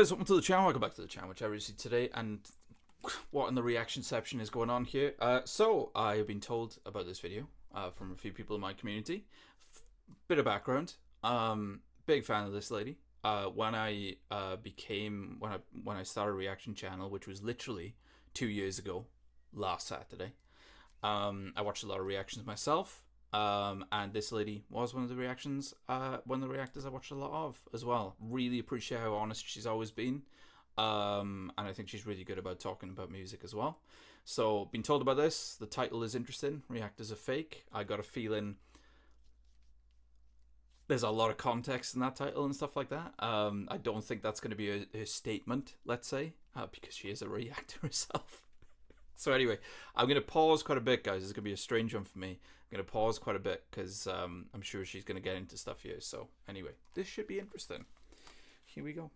guys, welcome to the channel. Welcome back to the channel, which I received today, and what in the reaction section is going on here. So I have been told about this video from a few people in my community. Bit of background. Big fan of this lady. When I started a reaction channel, which was literally 2 years ago, last Saturday, I watched a lot of reactions myself. And this lady was one of the reactors I watched a lot of as well. Really appreciate how honest she's always been. And I think she's really good about talking about music as well. So, been told about this. The title is interesting. Reactors are fake. I got a feeling there's a lot of context in that title and stuff like that. I don't think that's going to be a statement, let's say, because she is a reactor herself. So anyway, I'm going to pause quite a bit, guys. It's going to be a strange one for me. I'm going to pause quite a bit because I'm sure she's going to get into stuff here. So anyway, this should be interesting. Here we go.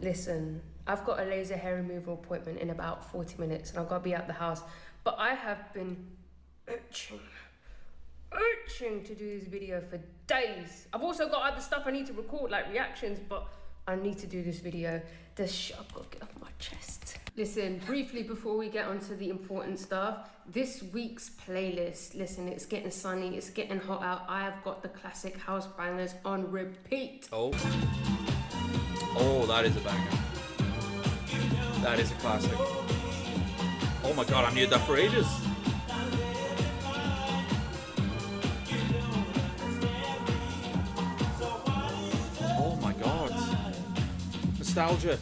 Listen, I've got a laser hair removal appointment in about 40 minutes and I've got to be at the house. But I have been itching to do this video for days. I've also got other stuff I need to record, like reactions, but I need to do this video. There's shit I've got to get off my chest. Listen, briefly before we get onto the important stuff, this week's playlist. Listen, it's getting sunny, it's getting hot out. I have got the classic house bangers on repeat. Oh, that is a banger. That is a classic. Oh my god, I needed that for ages. Oh my god. Nostalgia.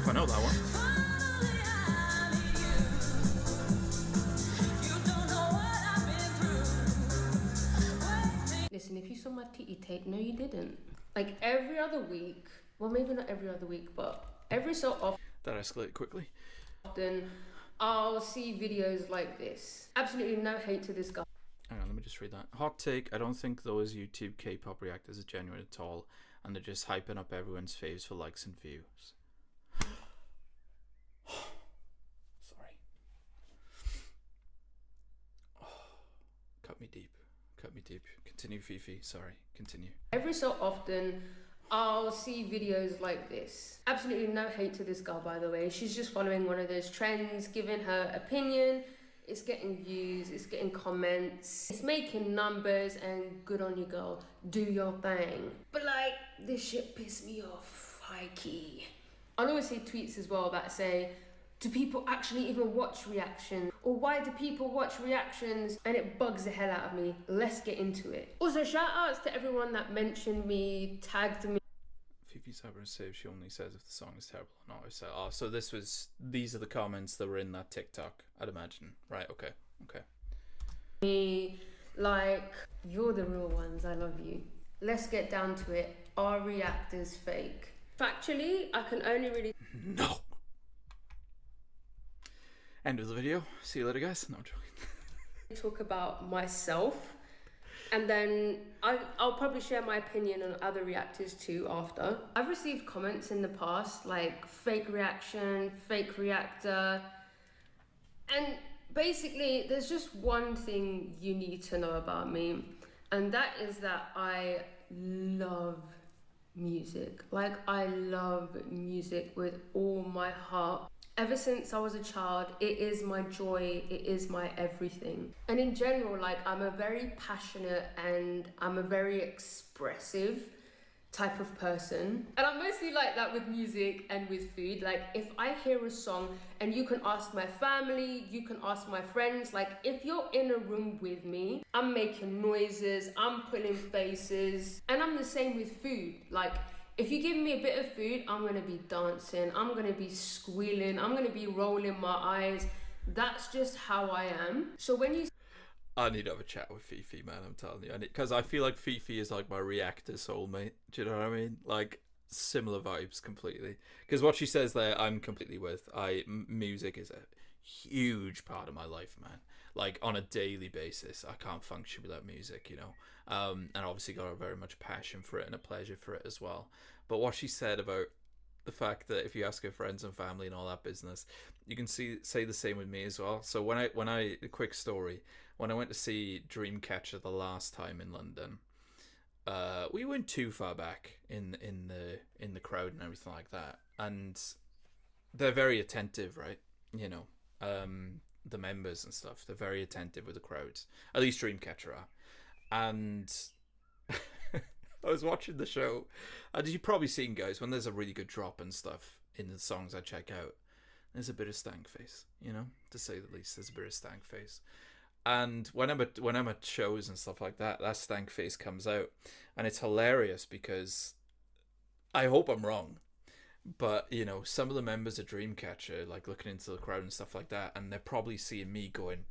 I know that one. Listen, if you saw my titty tape, no you didn't. Like every other week, well maybe not every other week, but every so often. That escalated quickly. Often I'll see videos like this. Absolutely no hate to this guy. Hang on, let me just read that. Hot take, I don't think those YouTube K-pop reactors are genuine at all, and they're just hyping up everyone's faves for likes and views. Sorry. Cut me deep. Cut me deep. Continue, Fifi. Sorry. Continue. Every so often, I'll see videos like this. Absolutely no hate to this girl, by the way. She's just following one of those trends, giving her opinion. It's getting views, it's getting comments, it's making numbers, and good on you, girl. Do your thing. But like, this shit pissed me off, high key. I'll always see tweets as well that say, do people actually even watch reactions? Or why do people watch reactions? And it bugs the hell out of me. Let's get into it. Also, shout outs to everyone that mentioned me, tagged me. Fifi Saber says she only says if the song is terrible or not. So, so these are the comments that were in that TikTok, I'd imagine. Right, okay. Me, like, you're the real ones, I love you. Let's get down to it. Are reactors fake? Factually, I can only really... No! End of the video. See you later, guys. No, I'm joking. Talk about myself, and then I'll probably share my opinion on other reactors too after. I've received comments in the past like fake reaction, fake reactor, and basically there's just one thing you need to know about me, and that is that I love music. Like, I love music with all my heart. Ever since I was a child, it is my joy, it is my everything. And in general, like, I'm a very passionate and I'm a very expressive type of person. And I'm mostly like that with music and with food. Like, if I hear a song, and you can ask my family, you can ask my friends, like, if you're in a room with me, I'm making noises, I'm pulling faces, and I'm the same with food. Like, if you give me a bit of food, I'm gonna be dancing, I'm gonna be squealing, I'm gonna be rolling my eyes. That's just how I am. So when you... I need to have a chat with Fifi, man, I'm telling you. Because I feel like Fifi is like my reactor soulmate. Do you know what I mean? Like, similar vibes completely. Because what she says there, I'm completely with. Music is a huge part of my life, man. Like, on a daily basis, I can't function without music, you know. And obviously got a very much passion for it and a pleasure for it as well. But what she said about the fact that if you ask your friends and family and all that business, you can say the same with me as well. So when I a quick story, when I went to see Dreamcatcher the last time in London, we weren't too far back in the crowd and everything like that, and they're very attentive, right? You know, the members and stuff. They're very attentive with the crowds. At least Dreamcatcher are. And I was watching the show, and you've probably seen, guys, when there's a really good drop and stuff in the songs I check out, there's a bit of stank face, you know, to say the least. There's a bit of stank face. And when I'm at shows and stuff like that, that stank face comes out, and it's hilarious because I hope I'm wrong, but you know, some of the members of Dreamcatcher like looking into the crowd and stuff like that, and they're probably seeing me going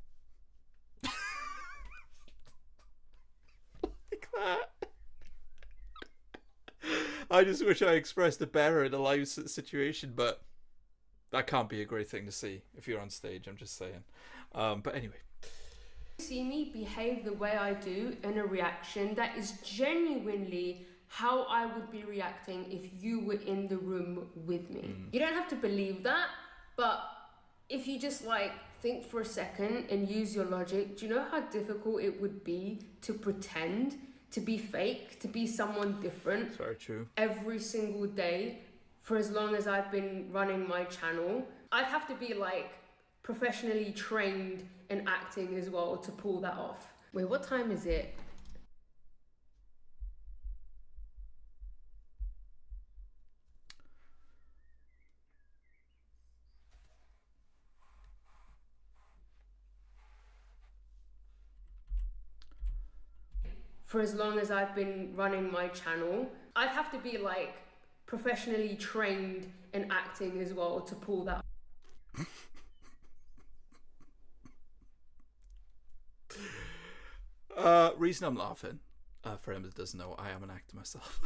like that. I just wish I expressed it better in a live situation, but that can't be a great thing to see if you're on stage. I'm just saying. But anyway. See me behave the way I do in a reaction, that is genuinely how I would be reacting if you were in the room with me. You don't have to believe that, but if you just like think for a second and use your logic, do you know how difficult it would be to pretend, to be fake, to be someone different? It's very true. Every single day for as long as I've been running my channel. I'd have to be like professionally trained in acting as well to pull that off. Wait, what time is it? For as long as I've been running my channel, I'd have to be like professionally trained in acting as well to pull that off. Reason I'm laughing, for anyone that doesn't know, I am an actor myself.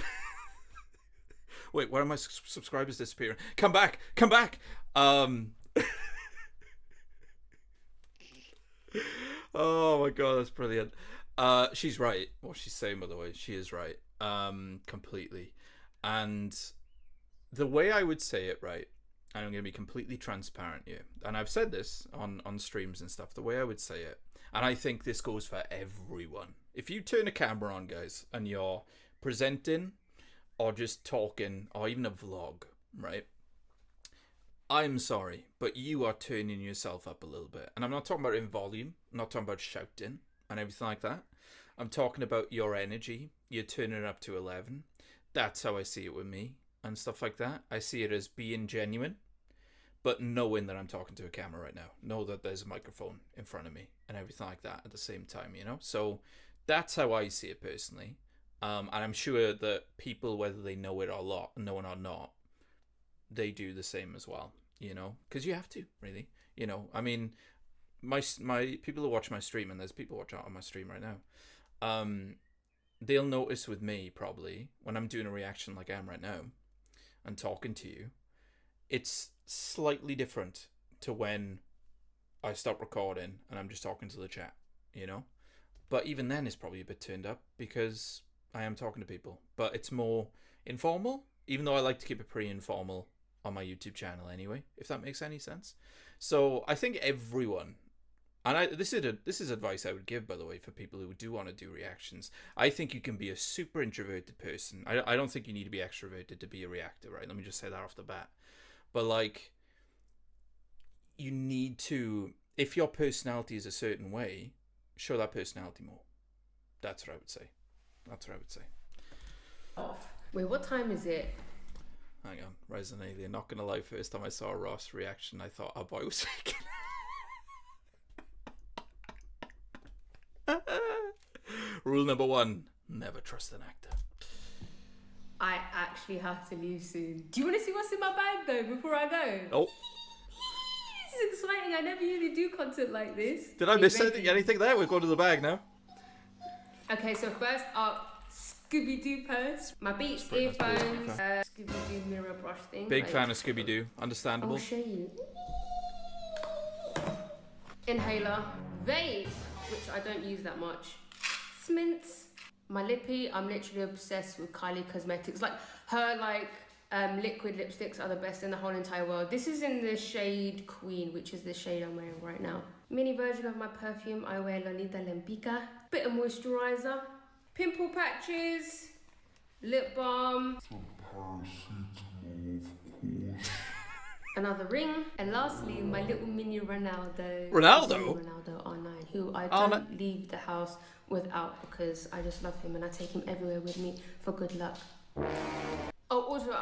Wait, why are my subscribers disappearing? Come back! Come back! Oh my god, that's brilliant. She's right. What she's saying, by the way, she is right. Completely. And the way I would say it, right, and I'm going to be completely transparent here, and I've said this on streams and stuff, the way I would say it, and I think this goes for everyone. If you turn a camera on, guys, and you're presenting or just talking or even a vlog, right, I'm sorry, but you are turning yourself up a little bit. And I'm not talking about in volume, I'm not talking about shouting and everything like that. I'm talking about your energy. You're turning it up to 11. That's how I see it with me and stuff like that. I see it as being genuine, but knowing that I'm talking to a camera right now. Know that there's a microphone in front of me and everything like that at the same time, you know? So that's how I see it personally. And I'm sure that people, whether they know it or not, they do the same as well, you know? Because you have to, really. You know, I mean, my people who watch my stream, and there's people watching on my stream right now, they'll notice with me probably when I'm doing a reaction like I am right now and talking to you, it's slightly different to when I stop recording and I'm just talking to the chat, you know? But even then it's probably a bit turned up because I am talking to people, but it's more informal, even though I like to keep it pretty informal on my YouTube channel anyway, if that makes any sense. So I think everyone, and this is advice I would give, by the way, for people who do want to do reactions. I think you can be a super introverted person. I don't think you need to be extroverted to be a reactor, right? Let me just say that off the bat. But like, you need to, if your personality is a certain way, show that personality more. That's what I would say. That's what I would say. Off. Wait, what time is it? Hang on, Resident Alien. Not gonna lie, first time I saw Ross' reaction, I thought our boy was faking. Rule number 1: never trust an actor. I actually have to leave soon. Do you want to see what's in my bag though before I go? Oh. This is exciting. I never usually do content like this. Did I miss anything there? We're going to the bag now. Okay, so first up, Scooby-Doo purse, my Beats earphones, Scooby-Doo mirror brush thing. Big fan of Scooby-Doo. Understandable. I'll show you. Inhaler, vape, which I don't use that much. Mints, my lippy. I'm literally obsessed with Kylie Cosmetics. Like her Liquid lipsticks are the best in the whole entire world. This is in the shade Queen, which is the shade I'm wearing right now. Mini version of my perfume, I wear Lolita Lempica. Bit of moisturizer, pimple patches, lip balm, another ring, and lastly, my little mini Ronaldo. Ronaldo R9, who I don't leave the house without because I just love him and I take him everywhere with me for good luck. Oh, also,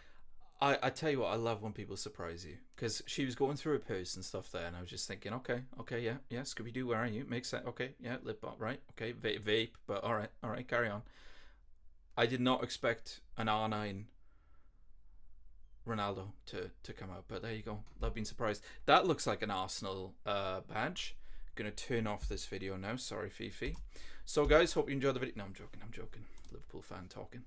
I tell you what, I love when people surprise you, because she was going through her purse and stuff there, and I was just thinking, okay, yeah, Scooby-Doo, where are you? Makes sense. Okay, yeah, lip balm, right? Okay, vape, but all right, carry on. I did not expect an R9 Ronaldo to come out, but there you go. I've been surprised. That looks like an Arsenal badge. Gonna turn off this video now. Sorry, Fifi. So, guys, hope you enjoyed the video. No, I'm joking. Liverpool fan talking.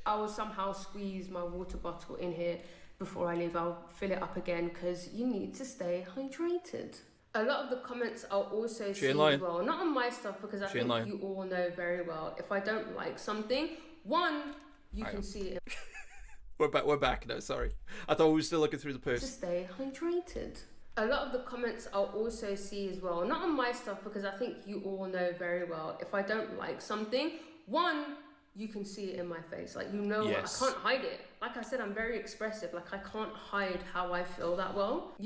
I will somehow squeeze my water bottle in here before I leave. I'll fill it up again because you need to stay hydrated. A lot of the comments I'll also see as well, not on my stuff because I think you all know very well. If I don't like something, you can see it. We're back now. Sorry, I thought we were still looking through the purse. To stay hydrated. A lot of the comments I'll also see as well, not on my stuff because I think you all know very well. If I don't like something, you can see it in my face. Like, yes. I can't hide it. Like I said, I'm very expressive. Like, I can't hide how I feel that well.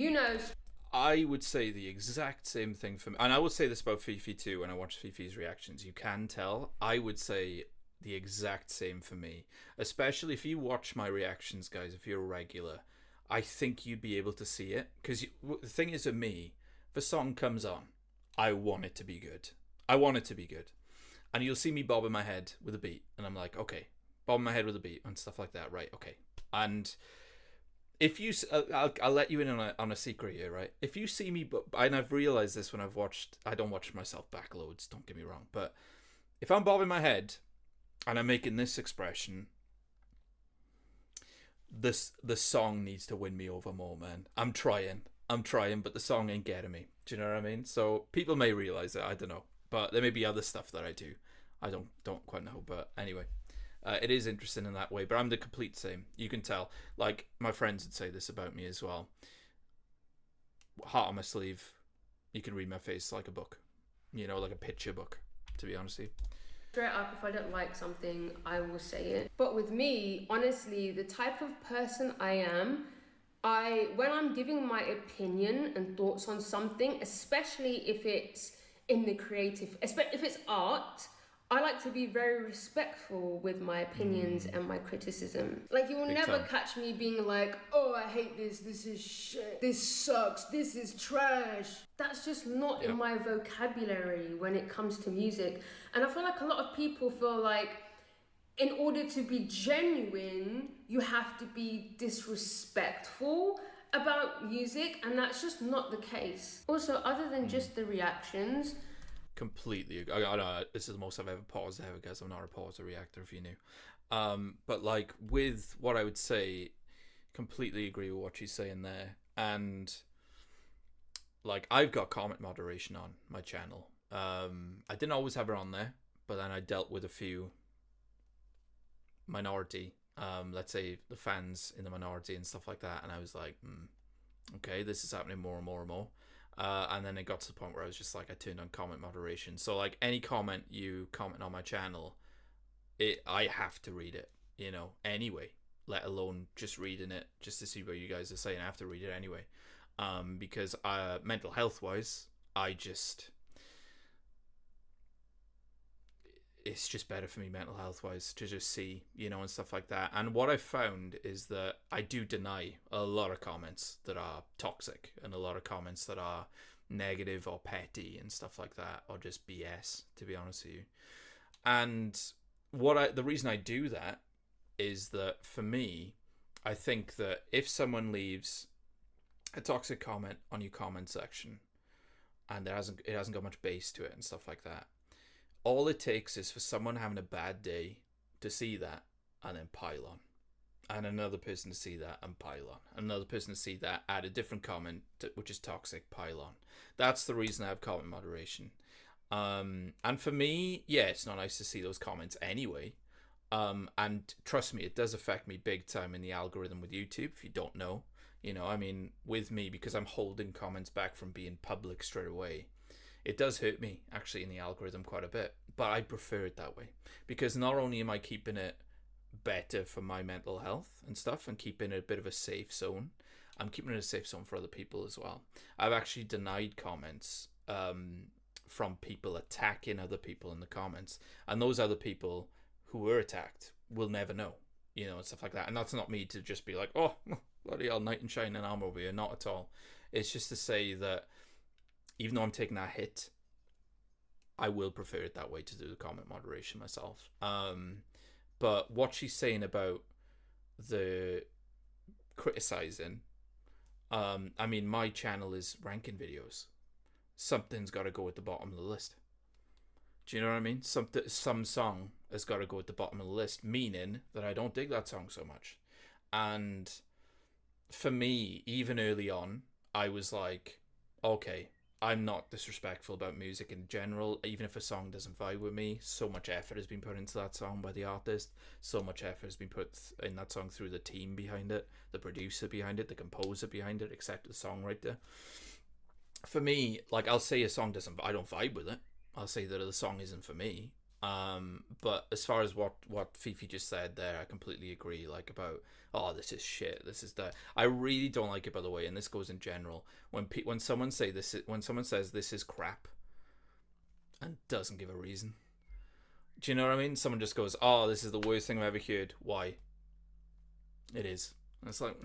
I would say the exact same thing for me. And I would say this about Fifi too when I watch Fifi's reactions. You can tell. I would say the exact same for me. Especially if you watch my reactions, guys, if you're a regular, I think you'd be able to see it. Because the thing is with me, if a song comes on, I want it to be good. And you'll see me bobbing my head with a beat. And I'm like, okay, bobbing my head with a beat and stuff like that. Right, okay. And if you... I'll let you in on a secret here, right? If you see me... And I've realised this when I've watched... I don't watch myself back loads, don't get me wrong. But if I'm bobbing my head and I'm making this expression, the song needs to win me over more, man. I'm trying, but the song ain't getting me. Do you know what I mean? So people may realise it, I don't know. But there may be other stuff that I do. I don't quite know. But anyway, it is interesting in that way. But I'm the complete same. You can tell. Like, my friends would say this about me as well. Heart on my sleeve. You can read my face like a book. Like a picture book, to be honest with you. Straight up, if I don't like something, I will say it. But with me, honestly, the type of person I am, when I'm giving my opinion and thoughts on something, especially if it's in the creative, if it's art, I like to be very respectful with my opinions and my criticism. Like, you will never catch me being like, oh, I hate this is shit, this sucks, this is trash. That's just not in my vocabulary when it comes to music. And I feel like a lot of people feel like in order to be genuine, you have to be disrespectful about music, and that's just not the case. Also, other than just the reactions, completely agree. I know this is the most I've ever paused ever, guys. I'm not a pauser reactor, if you knew. But like, with what I would say, completely agree with what she's saying there. And like, I've got comment moderation on my channel. I didn't always have her on there, but then I dealt with a few minority, let's say the fans in the minority and stuff like that, and I was like, okay, this is happening more and more and more. And then it got to the point where I was just like, I turned on comment moderation. So like, any comment you comment on my channel, I have to read it, anyway, let alone just reading it just to see what you guys are saying. I have to read it anyway, because mental health wise, it's just better for me mental health wise to just see, and stuff like that. And what I've found is that I do deny a lot of comments that are toxic and a lot of comments that are negative or petty and stuff like that, or just BS, to be honest with you. And the reason I do that is that for me, I think that if someone leaves a toxic comment on your comment section and it hasn't got much base to it and stuff like that, all it takes is for someone having a bad day to see that and then pile on. And another person to see that and pile on. Another person to see that, add a different comment, which is toxic, pile on. That's the reason I have comment moderation. And for me, yeah, it's not nice to see those comments anyway. And trust me, it does affect me big time in the algorithm with YouTube. If you don't know, I mean, with me, because I'm holding comments back from being public straight away, it does hurt me actually in the algorithm quite a bit. But I prefer it that way, because not only am I keeping it better for my mental health and stuff and keeping it a bit of a safe zone, I'm keeping it a safe zone for other people as well. I've actually denied comments from people attacking other people in the comments, and those other people who were attacked will never know, and stuff like that. And that's not me to just be like, oh, bloody hell, knight in shining armor over here. Not at all. It's just to say that even though I'm taking that hit, I will prefer it that way to do the comment moderation myself. But what she's saying about the criticizing, I mean, my channel is ranking videos. Something's got to go at the bottom of the list. Do you know what I mean? Some song has got to go at the bottom of the list, meaning that I don't dig that song so much. And for me, even early on, I was like, okay, I'm not disrespectful about music in general. Even if a song doesn't vibe with me, so much effort has been put into that song by the artist. So much effort has been put in that song through the team behind it, the producer behind it, the composer behind it, except the songwriter. For me, like, I'll say a song I don't vibe with it. I'll say that the song isn't for me. But as far as what Fifi just said there, I completely agree. Like, about, oh, this is shit, this is that. I really don't like it, by the way, and this goes in general. When someone says this is crap, and doesn't give a reason. Do you know what I mean? Someone just goes, oh, this is the worst thing I've ever heard. Why? It is. And it's like,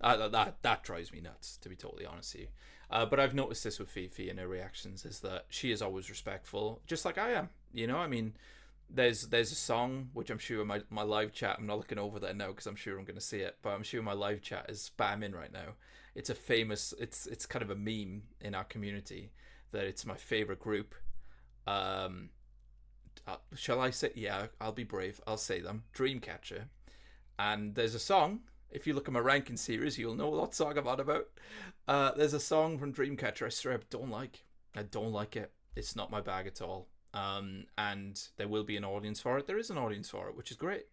that drives me nuts, to be totally honest with you. But I've noticed this with Fifi and her reactions, is that she is always respectful, just like I am. I mean, there's a song which I'm sure my live chat, I'm not looking over there now because I'm sure I'm going to see it, but I'm sure my live chat is spamming right now. It's a famous, it's kind of a meme in our community that it's my favorite group. Shall I say? Yeah, I'll be brave. I'll say them. Dreamcatcher. And there's a song. If you look at my ranking series, you'll know what song I'm on about. There's a song from Dreamcatcher I straight up don't like. I don't like it. It's not my bag at all. And there will be an audience for it. There is an audience for it, which is great.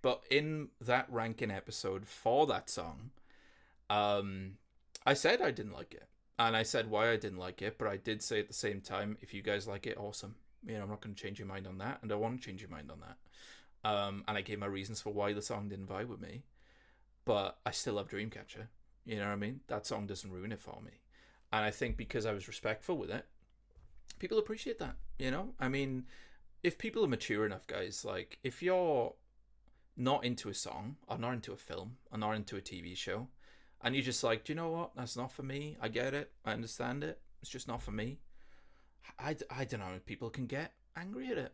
But in that ranking episode for that song, I said I didn't like it. And I said why I didn't like it. But I did say at the same time, if you guys like it, awesome. I'm not going to change your mind on that. And I won't change your mind on that. And I gave my reasons for why the song didn't vibe with me. But I still love Dreamcatcher. You know what I mean? That song doesn't ruin it for me. And I think because I was respectful with it, people appreciate that. I mean, if people are mature enough, guys, like, if you're not into a song, or not into a film, or not into a TV show, and you're just like, do you know what? That's not for me. I get it. I understand it. It's just not for me. I don't know if people can get angry at it,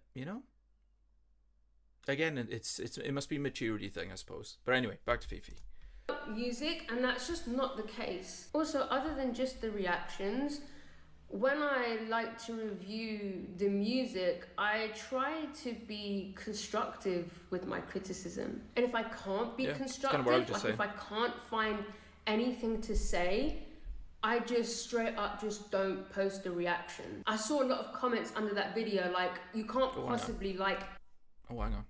Again, it must be a maturity thing, I suppose. But anyway, back to Fifi. Music, and that's just not the case. Also, other than just the reactions, when I like to review the music, I try to be constructive with my criticism. And if I can't be constructive, if I can't find anything to say, I just straight up just don't post a reaction. I saw a lot of comments under that video like, you can't possibly like... Oh, hang on.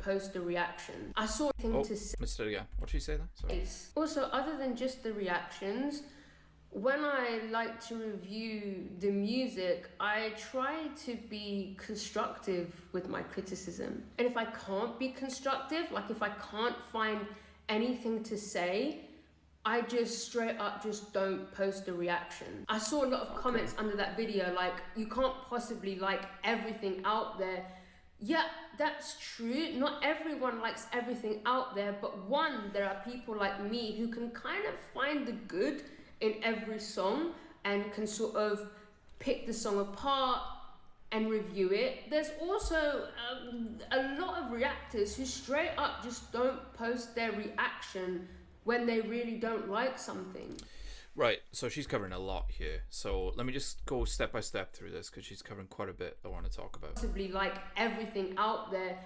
Post a reaction. I saw a thing to say. Missed it again. What did you say there? Sorry. Also, other than just the reactions, when I like to review the music, I try to be constructive with my criticism. And if I can't be constructive, like if I can't find anything to say, I just straight up just don't post a reaction. I saw a lot of comments under that video like, you can't possibly like everything out there. Yeah, that's true. Not everyone likes everything out there, but one, there are people like me who can kind of find the good in every song and can sort of pick the song apart and review it. There's also a lot of reactors who straight up just don't post their reaction when they really don't like something. Right, so she's covering a lot here. So let me just go step by step through this because she's covering quite a bit I want to talk about. Possibly like everything out there.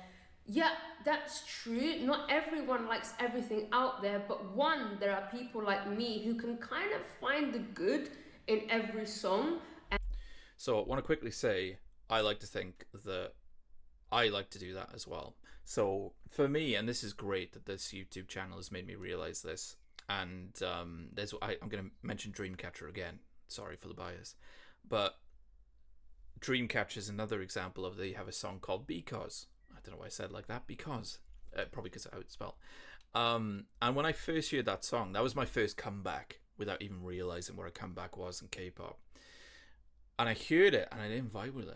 Yeah, that's true. Not everyone likes everything out there, but one, there are people like me who can kind of find the good in every song. So I want to quickly say, I like to think that I like to do that as well. So for me, and this is great that this YouTube channel has made me realize this. And I'm going to mention Dreamcatcher again. Sorry for the bias, but Dreamcatcher is another example of they have a song called Because. I don't know why I said it like that. Because probably because of how it's spelled. And when I first heard that song, that was my first comeback without even realizing what a comeback was in K-pop. And I heard it, and I didn't vibe with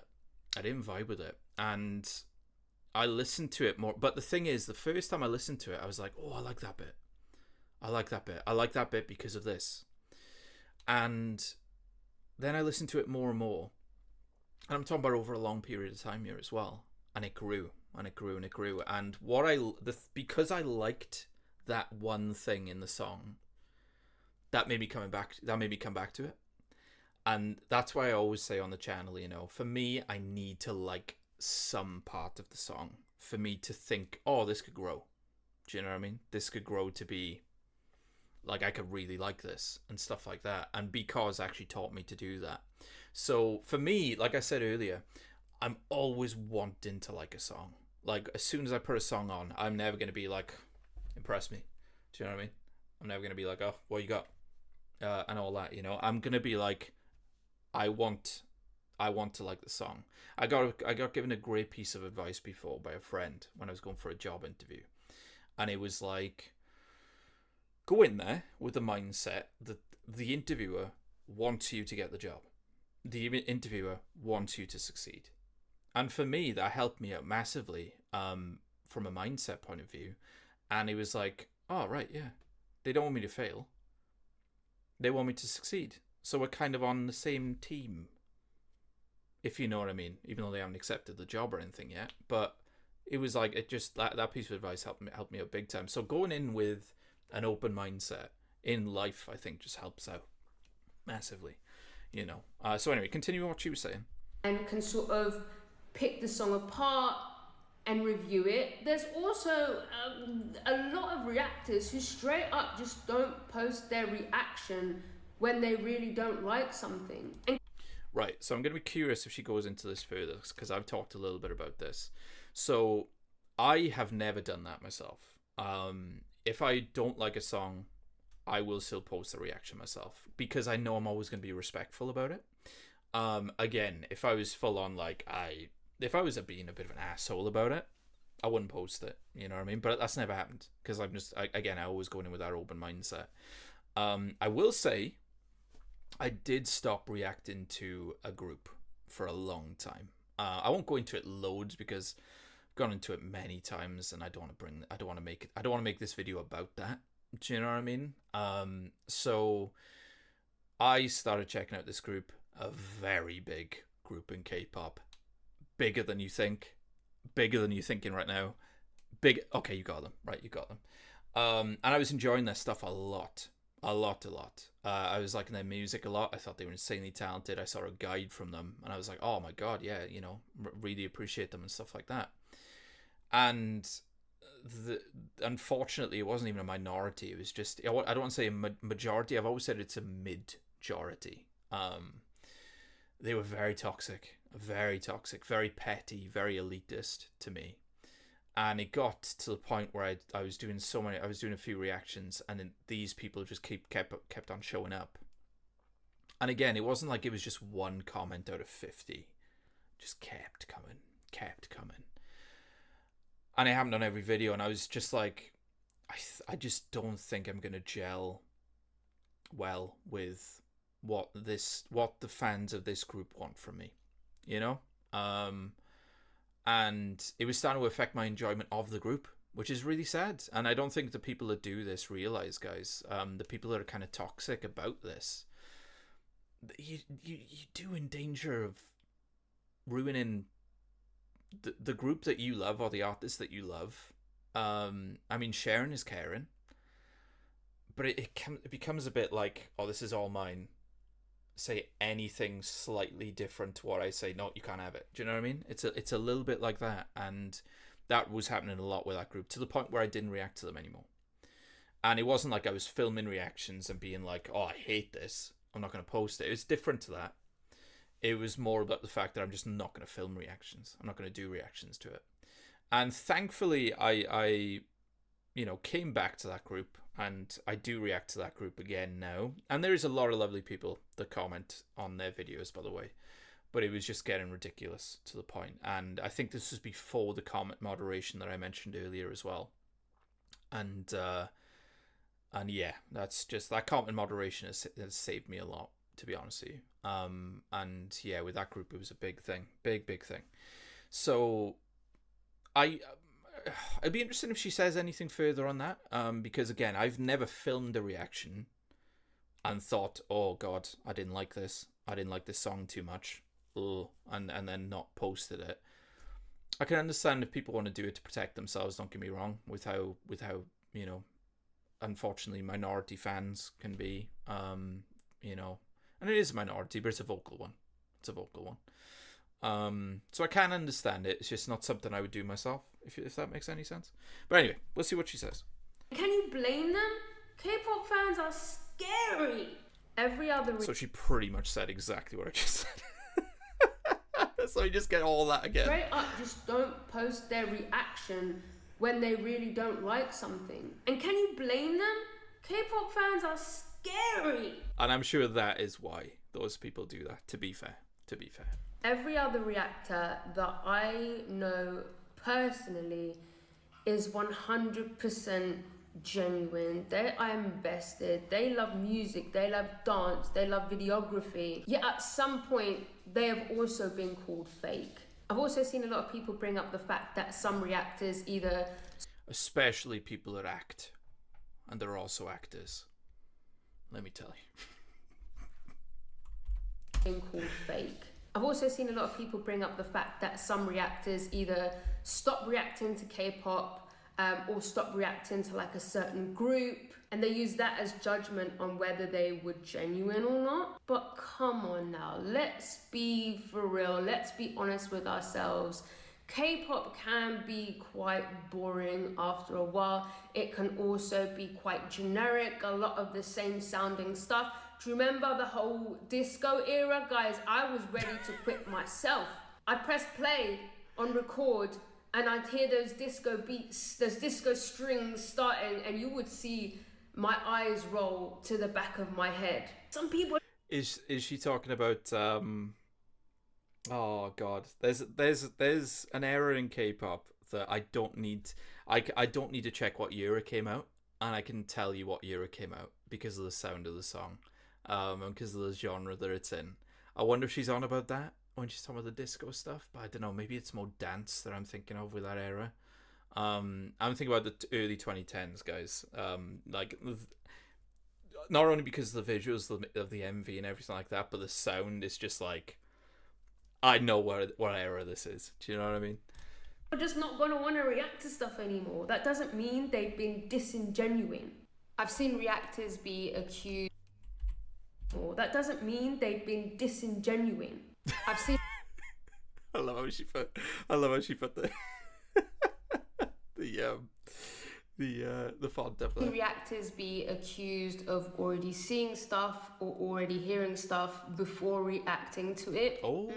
it. And I listened to it more. But the thing is, the first time I listened to it, I was like, oh, I like that bit. I like that bit because of this. And then I listened to it more and more. And I'm talking about over a long period of time here as well. And it grew, and it grew, and it grew. And because I liked that one thing in the song, that made me come back to it. And that's why I always say on the channel, for me, I need to like some part of the song for me to think, oh, this could grow. Do you know what I mean? This could grow to be like, I could really like this and stuff like that. And Because actually taught me to do that. So for me, like I said earlier, I'm always wanting to like a song. Like, as soon as I put a song on, I'm never going to be like, impress me. Do you know what I mean? I'm never going to be like, oh, what you got? And all that, I'm going to be like, I want to like the song. I got given a great piece of advice before by a friend when I was going for a job interview. And it was like, go in there with the mindset that the interviewer wants you to get the job. The interviewer wants you to succeed. And for me, that helped me out massively from a mindset point of view. And it was like, oh, right, yeah. They don't want me to fail. They want me to succeed. So we're kind of on the same team, if you know what I mean, even though they haven't accepted the job or anything yet. But it was like, it just, that piece of advice helped me out big time. So going in with an open mindset in life, I think, just helps out massively, So anyway, continue what you were saying. And can sort of pick the song apart and review it. There's also a lot of reactors who straight up just don't post their reaction when they really don't like something. Right, so I'm going to be curious if she goes into this further, because I've talked a little bit about this. So I have never done that myself. If I don't like a song, I will still post the reaction myself, because I know I'm always going to be respectful about it. Again, if I was full on, like, if I was being a bit of an asshole about it, I wouldn't post it, you know what I mean? But that's never happened, because I always go in with that open mindset. I will say, I did stop reacting to a group for a long time. I won't go into it loads, because I've gone into it many times, and I don't want to make this video about that. Do you know what I mean? So I started checking out this group, a very big group in K-pop, bigger than you think, bigger than you're thinking right now. Okay, you got them, right? You got them. And I was enjoying their stuff a lot. I was liking their music a lot. I thought they were insanely talented. I saw a guide from them, and I was like, oh my god, yeah, really appreciate them and stuff like that. And unfortunately, it wasn't even a minority. It was just, I don't want to say a majority. I've always said it's a mid-jority. They were very toxic, very petty, very elitist to me. And it got to the point where I was doing a few reactions, and then these people just kept on showing up. And again, it wasn't like it was just one comment out of 50. Just kept coming. And it happened on every video, and I was just like, I just don't think I'm going to gel well with what the fans of this group want from me, and it was starting to affect my enjoyment of the group, which is really sad. And I don't think the people that do this realize, guys, the people that are kind of toxic about this, you do in danger of ruining the group that you love, or the artist that you love. I mean, sharing is caring, but it becomes a bit like, oh, this is all mine. Say anything slightly different to what I say, no, you can't have it. Do you know what I mean? It's a little bit like that, and that was happening a lot with that group, to the point where I didn't react to them anymore. And it wasn't like I was filming reactions and being like, oh, I hate this, I'm not going to post it. It was different to that. It was more about the fact that I'm just not going to film reactions. I'm not going to do reactions to it. And thankfully, I came back to that group, and I do react to that group again now. And there is a lot of lovely people that comment on their videos, by the way. But it was just getting ridiculous to the point. And I think this was before the comment moderation that I mentioned earlier as well. And yeah, that's just, that comment moderation has saved me a lot, to be honest with you. And yeah, with that group, it was a big thing, big thing. So I'd be interested if she says anything further on that, because again, I've never filmed a reaction and thought, oh god, I didn't like this song too much, and then not posted it. I can understand if people want to do it to protect themselves, don't get me wrong, with how unfortunately minority fans can be, and it is a minority, but it's a vocal one. So I can understand it. It's just not something I would do myself, if that makes any sense. But anyway, we'll see what she says. Can you blame them? K-pop fans are scary. So she pretty much said exactly what I just said. So you just get all that again. Straight up, just don't post their reaction when they really don't like something. And can you blame them? K-pop fans are scary. And I'm sure that is why those people do that, to be fair. Every other reactor that I know personally is 100% genuine. They are invested. They love music. They love dance. They love videography. Yet at some point, they have also been called fake. I've also seen a lot of people bring up the fact that some reactors either... Especially people that act. And they're also actors. Let me tell you. Been called fake. I've also seen a lot of people bring up the fact that some reactors either stop reacting to K-pop or stop reacting to like a certain group, and they use that as judgment on whether they were genuine or not. But come on now, let's be for real, let's be honest with ourselves. K-pop can be quite boring after a while. It can also be quite generic, a lot of the same sounding stuff. Do you remember the whole disco era? Guys, I was ready to quit myself. I pressed play on record and I'd hear those disco beats, those disco strings starting, and you would see my eyes roll to the back of my head. Some people... Is she talking about... Oh god, there's an era in K-pop that I don't need to check what year it came out, and I can tell you what year it came out because of the sound of the song, and because of the genre that it's in. I wonder if she's on about that when she's talking about the disco stuff, but I don't know. Maybe it's more dance that I'm thinking of with that era. I'm thinking about the early 2010s, guys. Not only because of the visuals of the MV and everything like that, but the sound is just like, I know what era this is. Do you know what I mean? We're just not going to want to react to stuff anymore. That doesn't mean they've been disingenuine. I've seen reactors be accused. That doesn't mean they've been disingenuine. I've seen... I love how she put the font up there. Reactors be accused of already seeing stuff or already hearing stuff before reacting to it. Oh.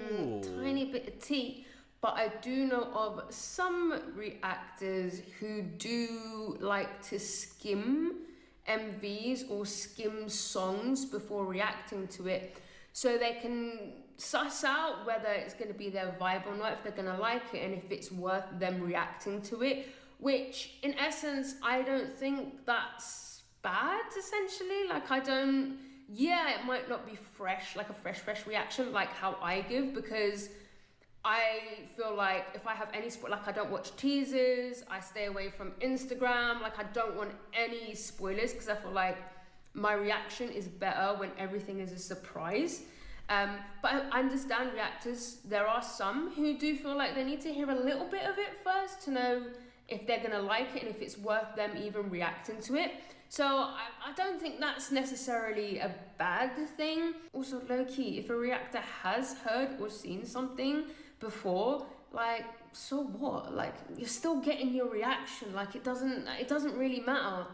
Tiny bit of tea. But I do know of some reactors who do like to skim MVs or skim songs before reacting to it, so they can suss out whether it's going to be their vibe or not, if they're going to like it, and if it's worth them reacting to it. Which, in essence, I don't think that's bad, essentially. Like, it might not be fresh, like a fresh reaction, like how I give, because I feel like if I have any I don't watch teasers, I stay away from Instagram, like I don't want any spoilers, because I feel like my reaction is better when everything is a surprise. But I understand reactors, there are some who do feel like they need to hear a little bit of it first to know if they're gonna like it and if it's worth them even reacting to it. So I don't think that's necessarily a bad thing. Also, low-key, if a reactor has heard or seen something before, like, so what? Like, you're still getting your reaction. Like, it doesn't really matter.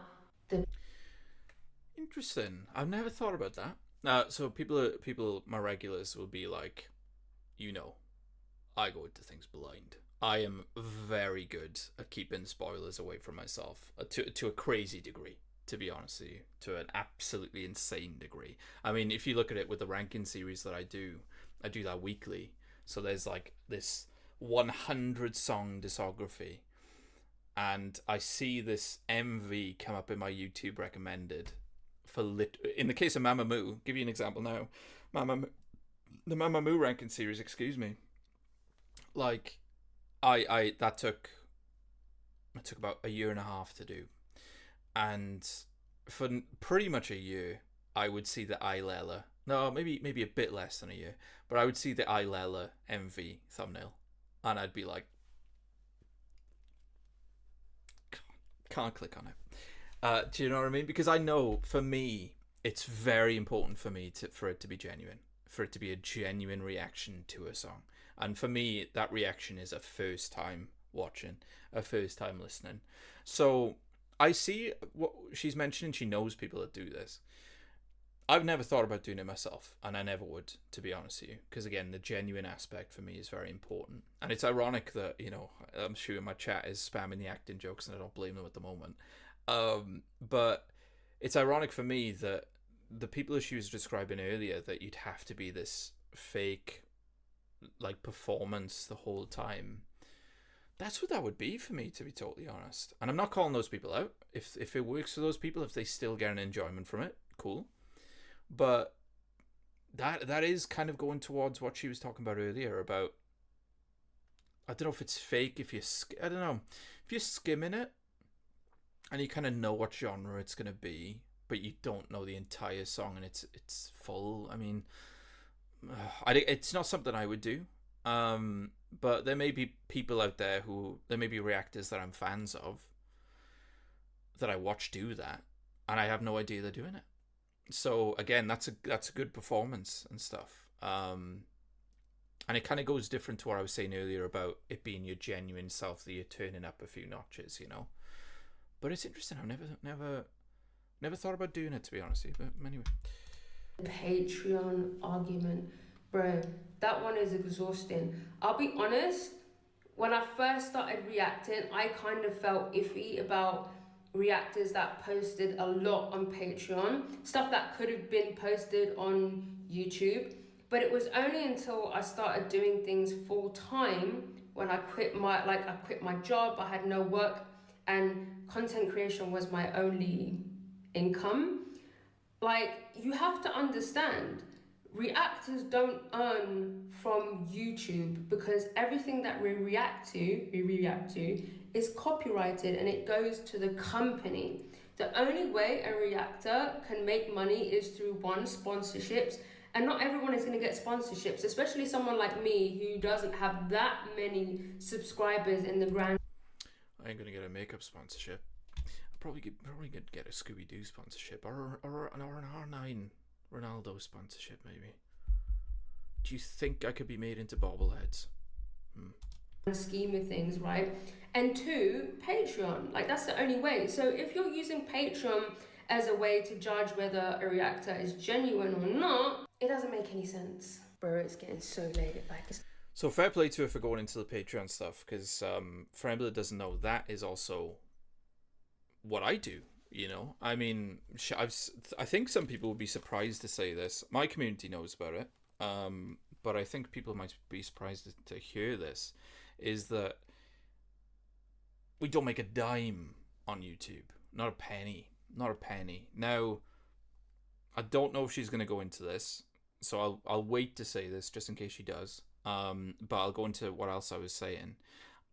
Interesting. I've never thought about that. So people, my regulars will be like, you know, I go into things blind. I am very good at keeping spoilers away from myself to a crazy degree, to be honest with you, to an absolutely insane degree. I mean, if you look at it with the ranking series that I do that weekly. So there's like this 100 song discography, and I see this MV come up in my YouTube recommended for in the case of Mamamoo, give you an example now. Mamamoo, the Mamamoo ranking series, excuse me. Like I that took it took about a year and a half to do, and for pretty much a year I would see the Ilela. No, maybe a bit less than a year, but I would see the Ilela MV thumbnail, and I'd be like, can't click on it. Do you know what I mean? Because I know for me, it's very important for me for it to be genuine, for it to be a genuine reaction to a song. And for me, that reaction is a first time watching, a first time listening. So I see what she's mentioning. She knows people that do this. I've never thought about doing it myself, and I never would, to be honest with you, because again, the genuine aspect for me is very important. And it's ironic that, you know, I'm sure my chat is spamming the acting jokes, and I don't blame them at the moment. But it's ironic for me that the people that she was describing earlier, that you'd have to be this fake, like, performance the whole time. That's what that would be for me, to be totally honest. And I'm not calling those people out. If it works for those people, if they still get an enjoyment from it, cool. But that is kind of going towards what she was talking about earlier about, I don't know if it's fake, I don't know, if you're skimming it and you kind of know what genre it's going to be, but you don't know the entire song and it's full. I mean, it's not something I would do. But there may be people out there there may be reactors that I'm fans of that I watch do that, and I have no idea they're doing it. So again, that's a good performance and stuff. And it kind of goes different to what I was saying earlier about it being your genuine self, that you're turning up a few notches, you know. But it's interesting. I've never thought about doing it, to be honest with you. But anyway, Patreon argument, bro. That one is exhausting. I'll be honest. When I first started reacting, I kind of felt iffy about reactors that posted a lot on Patreon, stuff that could have been posted on YouTube. But it was only until I started doing things full time, when I quit my job, I had no work, and content creation was my only income. Like, you have to understand, reactors don't earn from YouTube, because everything that we react to is copyrighted, and it goes to the company. The only way a reactor can make money is through sponsorships, and not everyone is going to get sponsorships, especially someone like me who doesn't have that many subscribers in the grand. I ain't gonna get a makeup sponsorship. I'll probably get a Scooby Doo sponsorship, or an R9 Ronaldo sponsorship, maybe. Do you think I could be made into bobbleheads? Scheme of things, right? And two, Patreon. Like, that's the only way. So if you're using Patreon as a way to judge whether a reactor is genuine or not, it doesn't make any sense. Bro, it's getting so late. So fair play to her for going into the Patreon stuff, because for anybody that doesn't know, that is also what I do. You know, I mean, I think some people would be surprised to say this. My community knows about it, but I think people might be surprised to hear this, is that we don't make a dime on YouTube. Not a penny. Not a penny. Now, I don't know if she's going to go into this, so I'll wait to say this just in case she does. But I'll go into what else I was saying.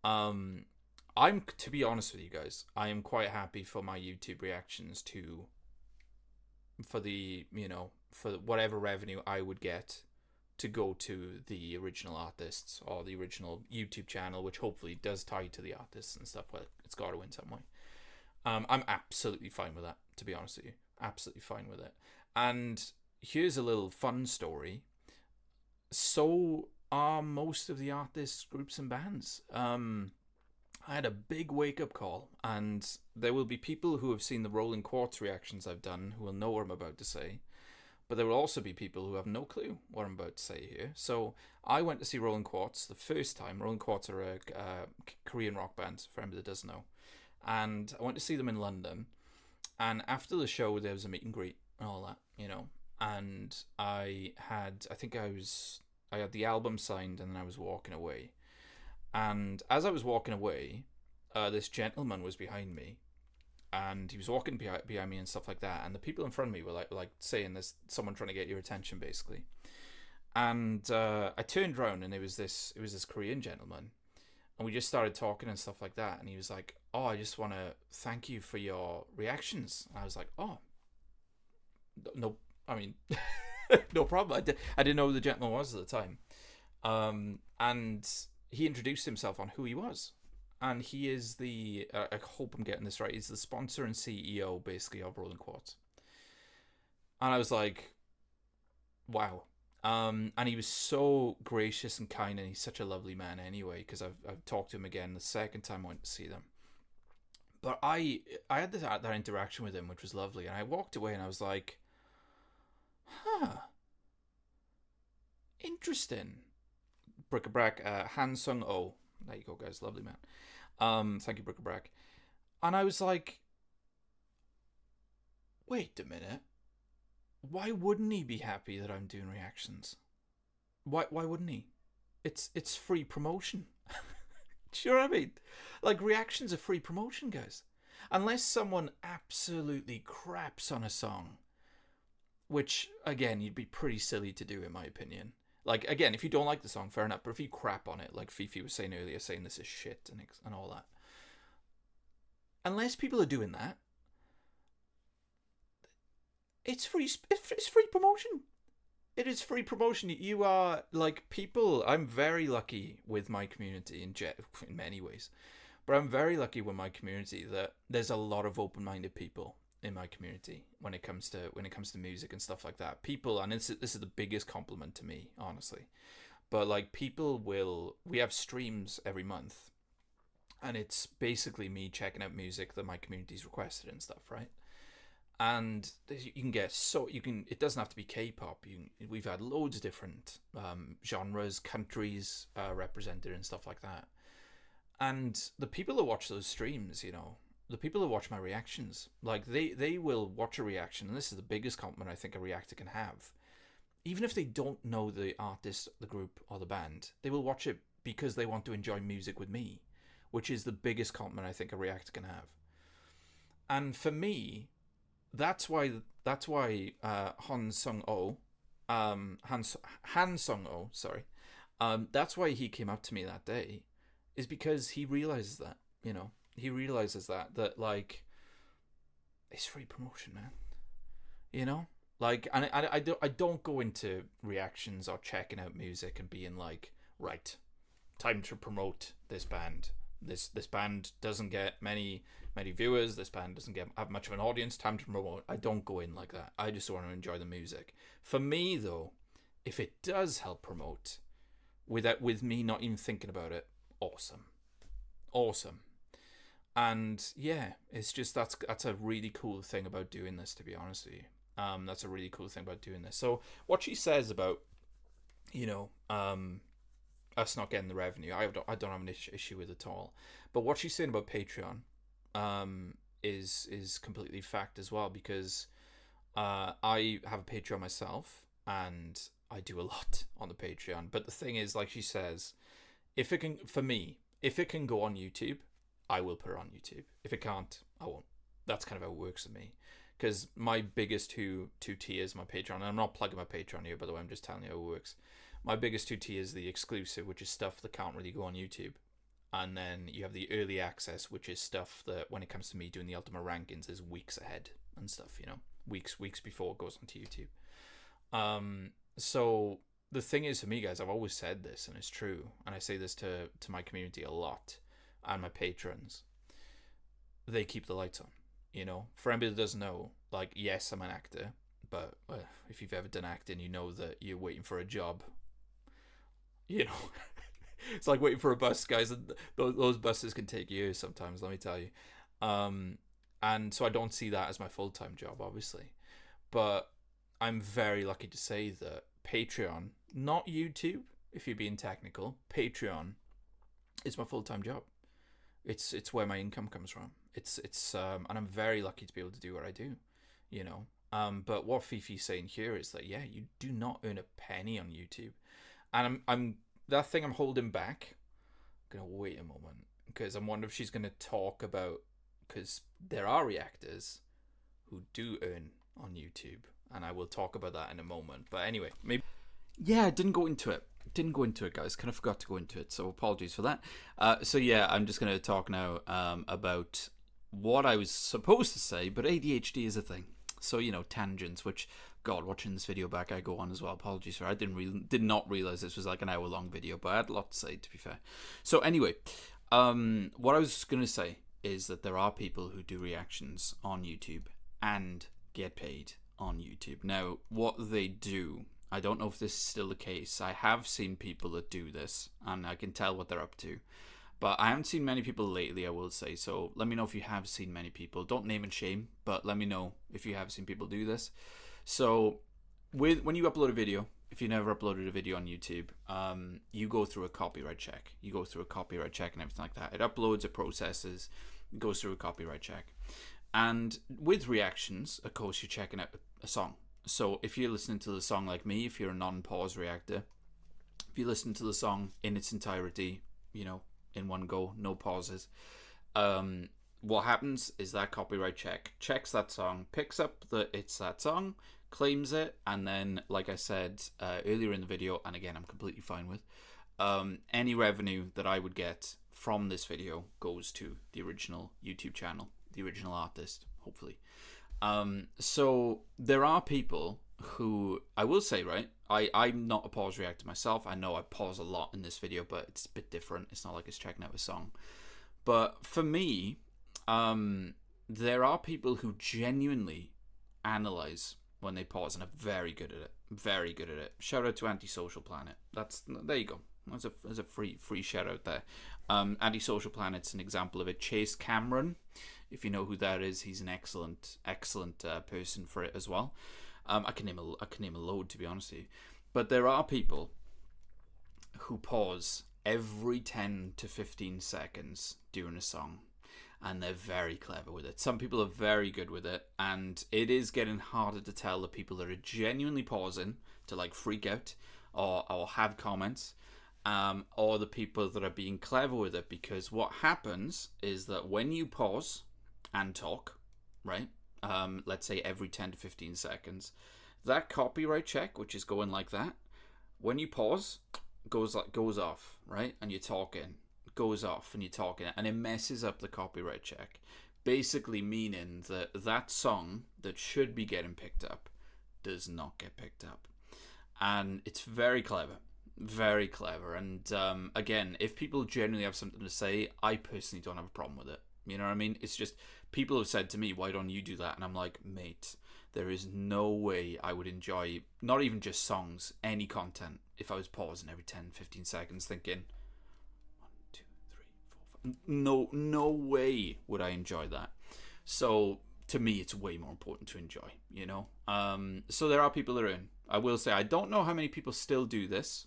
To be honest with you guys, I am quite happy for my YouTube reactions for whatever revenue I would get to go to the original artists or the original YouTube channel, which hopefully does tie to the artists and stuff. Well, it's got to in some way. I'm absolutely fine with that, to be honest with you. Absolutely fine with it. And here's a little fun story. So are most of the artists, groups and bands. I had a big wake-up call, and there will be people who have seen the Rolling Quartz reactions I've done who will know what I'm about to say. but there will also be people who have no clue what I'm about to say here. So I went to see Rolling Quartz the first time. Rolling Quartz are a Korean rock band, for anybody that doesn't know. And I went to see them in London. And after the show, there was a meet and greet and all that, you know. And I had the album signed, and then I was walking away. And as I was walking away, this gentleman was behind me, and he was walking behind me and stuff like that. And the people in front of me were like saying, "There's someone trying to get your attention," basically. And I turned around, and it was this Korean gentleman, and we just started talking and stuff like that. And he was like, "Oh, I just want to thank you for your reactions." And I was like, "Oh, no, I mean, no problem." I didn't know who the gentleman was at the time. And he introduced himself on who he was. And he is I hope I'm getting this right, he's the sponsor and CEO, basically, of Rolling Quartz. And I was like, wow. And he was so gracious and kind, and he's such a lovely man anyway, because I've talked to him again the second time I went to see them. But I had that interaction with him, which was lovely, and I walked away and I was like, huh, interesting. Bric-a-brac, Han Sung-oh. There you go, guys. Lovely man. Thank you, Bric-a-brac. And I was like, wait a minute. Why wouldn't he be happy that I'm doing reactions? Why wouldn't he? It's free promotion. Do you know what I mean? Like, reactions are free promotion, guys. Unless someone absolutely craps on a song, which, again, you'd be pretty silly to do, in my opinion. Like, again, if you don't like the song, fair enough. But if you crap on it, like Fifi was saying earlier, saying this is shit and all that. Unless people are doing that, it's free promotion. It is free promotion. You are, like, people. I'm very lucky with my community in many ways. But I'm very lucky with my community that there's a lot of open-minded people in my community when it comes to music and stuff like that. People, and this is the biggest compliment to me, honestly. But like, we have streams every month, and it's basically me checking out music that my community's requested and stuff, right? And it doesn't have to be K-pop. We've had loads of different genres, countries represented and stuff like that. And the people that watch those streams, you know, the people that watch my reactions, like, they will watch a reaction, and this is the biggest compliment I think a reactor can have. Even if they don't know the artist, the group, or the band, they will watch it because they want to enjoy music with me, which is the biggest compliment I think a reactor can have. And for me, that's why Han Sung-oh, Han Sung-oh, sorry, that's why he came up to me that day, is because he realizes that, you know, he realizes that like, it's free promotion, man. You know, like, and I don't go into reactions or checking out music and being like, right, time to promote this band. This band doesn't get many viewers. This band doesn't have much of an audience. Time to promote. I don't go in like that. I just want to enjoy the music. For me, though, if it does help promote, with me not even thinking about it, awesome. And yeah, it's just that's a really cool thing about doing this, to be honest with you. That's a really cool thing about doing this. So what she says about, you know, us not getting the revenue, I don't have an issue with at all. But what she's saying about Patreon is completely fact as well, because I have a Patreon myself, and I do a lot on the Patreon. But the thing is, like she says, if it can go on YouTube, I will put it on YouTube. If it can't, I won't. That's kind of how it works for me. Because my biggest two tiers, my Patreon, and I'm not plugging my Patreon here, by the way, I'm just telling you how it works. My biggest two tiers, the exclusive, which is stuff that can't really go on YouTube. And then you have the early access, which is stuff that, when it comes to me doing the Ultimate Rankings, is weeks ahead and stuff, you know, weeks before it goes onto YouTube. So the thing is, for me, guys, I've always said this, and it's true, and I say this to my community a lot, and my patrons, they keep the lights on, you know. For anybody that doesn't know, like, yes, I'm an actor, but if you've ever done acting, you know that you're waiting for a job, you know. It's like waiting for a bus, guys, and those buses can take years sometimes, let me tell you. And so I don't see that as my full-time job, obviously, but I'm very lucky to say that Patreon, not YouTube, if you're being technical, Patreon is my full-time job. It's where my income comes from. And I'm very lucky to be able to do what I do, you know. But what Fifi's saying here is that yeah, you do not earn a penny on YouTube, and I'm that thing I'm holding back. I'm gonna wait a moment because I'm wondering if she's gonna talk about, because there are reactors who do earn on YouTube, and I will talk about that in a moment. But anyway, maybe yeah, I didn't go into it. Didn't go into it, guys. Kind of forgot to go into it, so apologies for that. So yeah, I'm just going to talk now about what I was supposed to say, but ADHD is a thing. So, you know, tangents, which, God, watching this video back, I go on as well. Apologies for I did not realize this was like an hour-long video, but I had a lot to say, to be fair. So anyway, what I was going to say is that there are people who do reactions on YouTube and get paid on YouTube. Now, what they do, I don't know if this is still the case. I have seen people that do this, and I can tell what they're up to. But I haven't seen many people lately, I will say. So let me know if you have seen many people. Don't name and shame, but let me know if you have seen people do this. So when you upload a video, if you never uploaded a video on YouTube, you go through a copyright check. You go through a copyright check and everything like that. It uploads, it processes, it goes through a copyright check. And with reactions, of course, you're checking out a song. So if you're listening to the song like me, if you're a non-pause reactor, if you listen to the song in its entirety, you know, in one go, no pauses, what happens is that copyright check checks that song, picks up that it's that song, claims it, and then, like I said earlier in the video, and again I'm completely fine with, any revenue that I would get from this video goes to the original YouTube channel, the original artist, hopefully. So there are people who, I will say, right, I'm not a pause reactor myself. I know I pause a lot in this video, but it's a bit different. It's not like it's checking out a song. But for me, there are people who genuinely analyze when they pause and are very good at it. Very good at it. Shout out to Antisocial Planet. There you go. There's a free shout out there. Antisocial Planet's an example of it. Chase Cameron, if you know who that is, he's an excellent person for it as well. I can name a load, to be honest with you. But there are people who pause every 10 to 15 seconds during a song, and they're very clever with it. Some people are very good with it, and it is getting harder to tell the people that are genuinely pausing to like freak out or have comments, or the people that are being clever with it. Because what happens is that when you pause and talk, right, let's say every 10 to 15 seconds, that copyright check, which is going like that, when you pause, goes off, right, and you're talking, goes off and you're talking, and it messes up the copyright check, basically meaning that that song that should be getting picked up does not get picked up. And it's very clever. And again, if people genuinely have something to say, I personally don't have a problem with it. You know what I mean? It's just, people have said to me, why don't you do that? And I'm like, mate, there is no way I would enjoy, not even just songs, any content, if I was pausing every 10, 15 seconds thinking, 1, 2, 3, 4, 5. No way would I enjoy that. So to me, it's way more important to enjoy, you know? So there are people that are in. I will say, I don't know how many people still do this.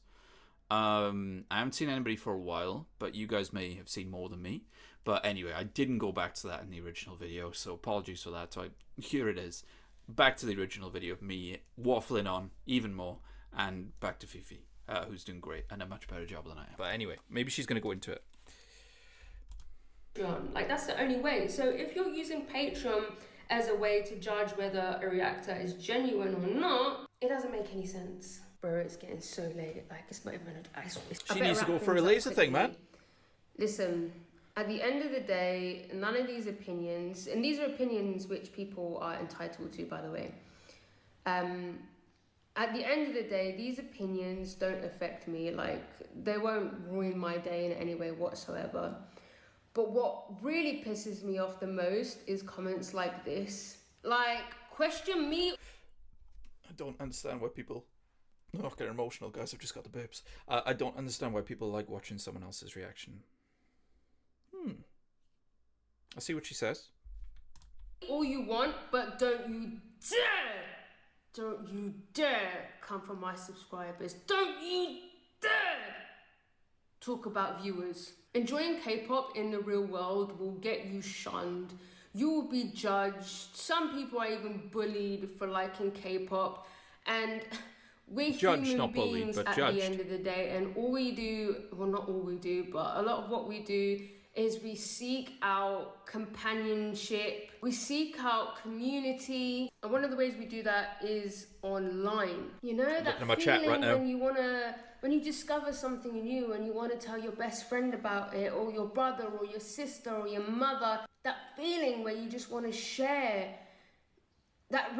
I haven't seen anybody for a while, but you guys may have seen more than me. But anyway, I didn't go back to that in the original video, so apologies for that. So here it is. Back to the original video of me waffling on even more, and back to Fifi, who's doing great and a much better job than I am. But anyway, maybe she's going to go into it. Like, that's the only way. So if you're using Patreon as a way to judge whether a reactor is genuine or not, it doesn't make any sense. Bro, it's getting so late. Like, it's not even She needs to go for a laser thing, man. Listen, at the end of the day, none of these opinions, and these are opinions which people are entitled to, by the way. At the end of the day, these opinions don't affect me. Like, they won't ruin my day in any way whatsoever. But what really pisses me off the most is comments like this. Like, question me. I don't understand why people... I'm not getting emotional, guys. I've just got the burps. I don't understand why people like watching someone else's reaction. I see what she says. All you want, but don't you dare Don't you dare come for my subscribers. Don't you dare talk about viewers. Enjoying K-pop in the real world will get you shunned. You will be judged. Some people are even bullied for liking K-pop. And we're Judged, human not bullied, beings but at judged. the end of the day. And all we do, well, not all we do, but a lot of what we do is we seek out companionship, we seek out community, and one of the ways we do that is online. You know, that looking at my feeling chat right now. when you discover something new and you want to tell your best friend about it, or your brother, or your sister, or your mother, that feeling where you just want to share. That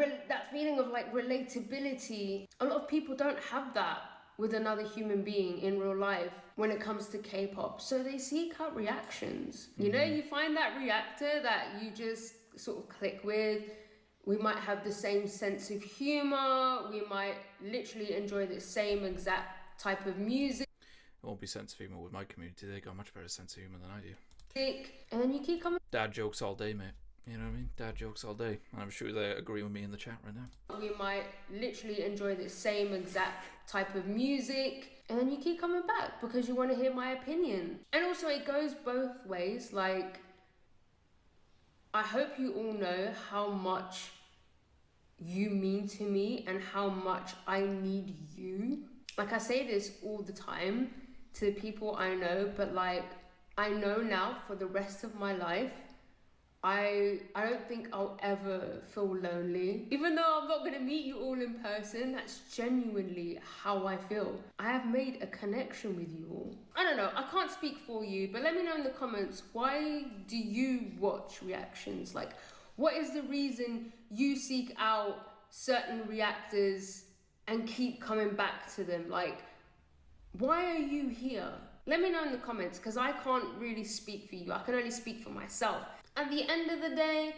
feeling of like relatability. A lot of people don't have that with another human being in real life when it comes to K-pop. So they seek out reactions. You know, you find that reactor that you just sort of click with. We might have the same sense of humor. We might literally enjoy the same exact type of music. It won't be sense of humour with my community. They got a much better sense of humour than I do. And then you keep coming. Dad jokes all day, mate. You know what I mean? Dad jokes all day. And I'm sure they agree with me in the chat right now. We might literally enjoy the same exact type of music. And then you keep coming back because you want to hear my opinion. And also it goes both ways. Like, I hope you all know how much you mean to me and how much I need you. Like, I say this all the time to the people I know, but like, I know now for the rest of my life, I don't think I'll ever feel lonely. Even though I'm not going to meet you all in person, that's genuinely how I feel. I have made a connection with you all. I don't know, I can't speak for you, but let me know in the comments, why do you watch reactions? Like, what is the reason you seek out certain reactors and keep coming back to them? Like, why are you here? Let me know in the comments, because I can't really speak for you. I can only speak for myself. At the end of the day,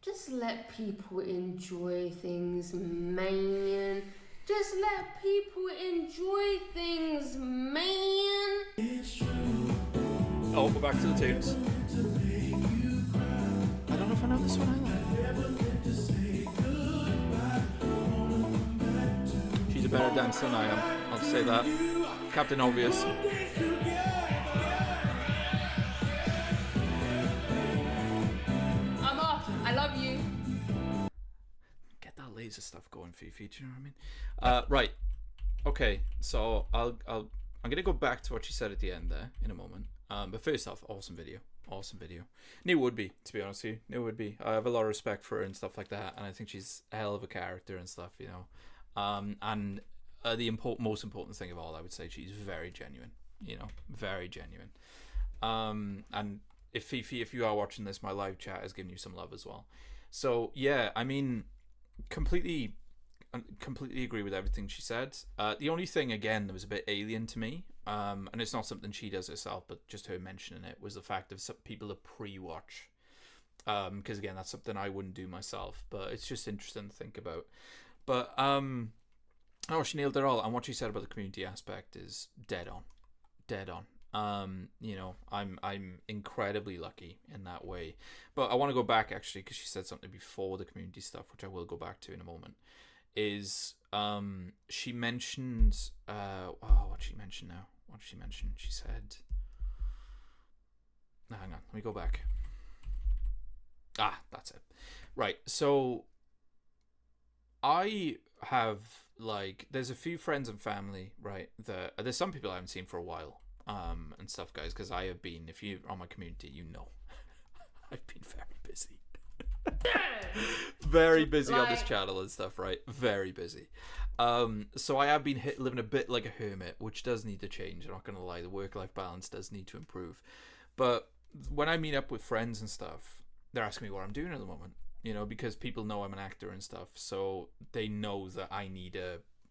just let people enjoy things, man. Just let people enjoy things, man. Oh, we're back to the tunes. I don't know if I know this one either. She's a better dancer than I am. I'll say that. Captain Obvious. I love you. Get that laser stuff going, Fifi. Do you know what I mean? Right. Okay. So I'm gonna go back to what she said at the end there in a moment. But first off, awesome video. Awesome video. Knew would be, to be honest with you. Knew would be. I have a lot of respect for her and stuff like that, and I think she's a hell of a character and stuff, you know. And the most important thing of all, I would say, she's very genuine. You know, very genuine. And if Fifi, if you are watching this, my live chat is giving you some love as well. So yeah, I mean, completely agree with everything she said. The only thing, again, that was a bit alien to me, and it's not something she does herself, but just her mentioning it, was the fact of some people to pre-watch. Because again, that's something I wouldn't do myself, but it's just interesting to think about. But oh, she nailed it all, and what she said about the community aspect is dead on, dead on. You know, I'm incredibly lucky in that way. But I want to go back, actually, because she said something before the community stuff, which I will go back to in a moment. Is she mentioned what did she mention now? What did she mention? She said, no, hang on, let me go back. That's it. Right. So I have, like, there's a few friends and family, right, that there's some people I haven't seen for a while. And stuff, guys, because I have been, if you're on my community, you know, I've been very busy. Very busy on this channel and stuff, right? Very busy. So I have been living a bit like a hermit, which does need to change. I'm not going to lie, the work-life balance does need to improve. But when I meet up with friends and stuff, they're asking me what I'm doing at the moment, you know, because people know I'm an actor and stuff, so they know that I need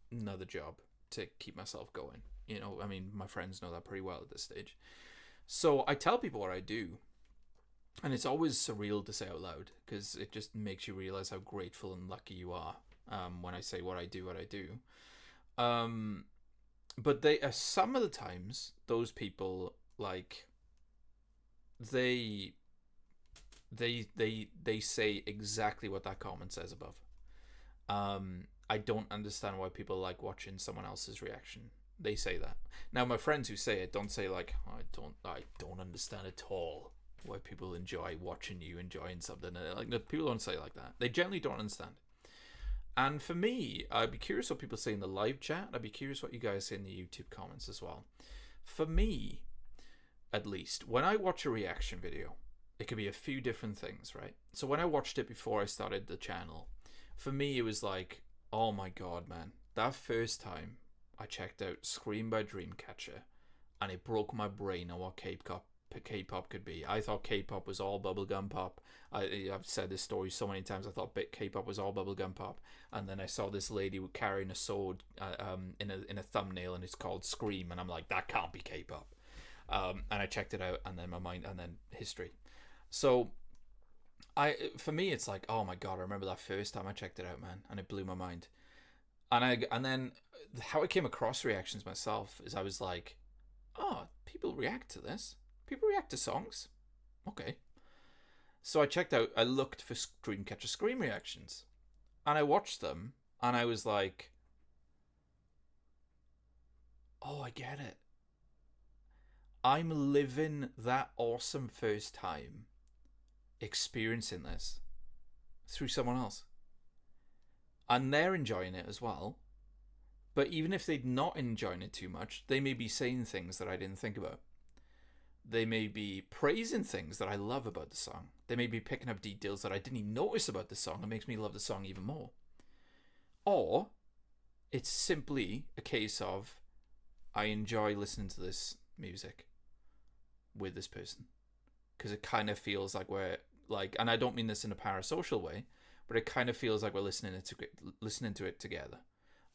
another job to keep myself going. You know, I mean, my friends know that pretty well at this stage. So I tell people what I do, and it's always surreal to say out loud, because it just makes you realize how grateful and lucky you are when I say what I do. But they some of the times, those people, like, they say exactly what that comment says above. I don't understand why people like watching someone else's reaction. They say that. Now, my friends who say it don't say like, I don't understand at all why people enjoy watching you enjoying something. Like, no, people don't say it like that. They generally don't understand. And for me, I'd be curious what people say in the live chat. I'd be curious what you guys say in the YouTube comments as well. For me, at least, when I watch a reaction video, it could be a few different things, right? So when I watched it before I started the channel, for me, it was like, oh my god, man. That first time I checked out Scream by Dreamcatcher, and it broke my brain on what K-pop could be. I thought K-pop was all bubblegum pop. I've said this story so many times. I thought K-pop was all bubblegum pop, and then I saw this lady carrying a sword in a thumbnail, and it's called Scream, and I'm like, that can't be K-pop. And I checked it out, and then my mind, and then history. So for me, it's like, oh my god, I remember that first time I checked it out, man, and it blew my mind. And then how I came across reactions myself is I was like, oh, people react to this. People react to songs. Okay. So I looked for Dreamcatcher Scream reactions. And I watched them, and I was like, oh, I get it. I'm living that awesome first time experiencing this through someone else. And they're enjoying it as well. But even if they're not enjoying it too much, they may be saying things that I didn't think about. They may be praising things that I love about the song. They may be picking up details that I didn't even notice about the song and makes me love the song even more. Or it's simply a case of I enjoy listening to this music with this person. Because it kind of feels like we're like, and I don't mean this in a parasocial way, but it kind of feels like we're listening to it together.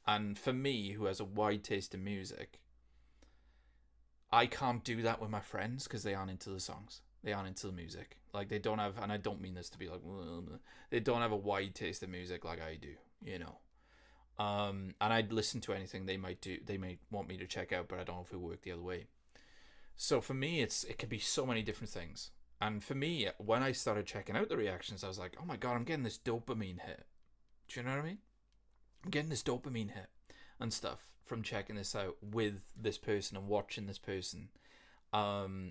And for me, who has a wide taste in music, I can't do that with my friends because they aren't into the songs. They aren't into the music. Like, they don't have, and I don't mean this to be like, they don't have a wide taste in music like I do, you know. And I'd listen to anything they might want me to check out, but I don't know if it would work the other way. So for me, it could be so many different things. And for me, when I started checking out the reactions, I was like, oh my god, I'm getting this dopamine hit. Do you know what I mean? I'm getting this dopamine hit and stuff from checking this out with this person and watching this person.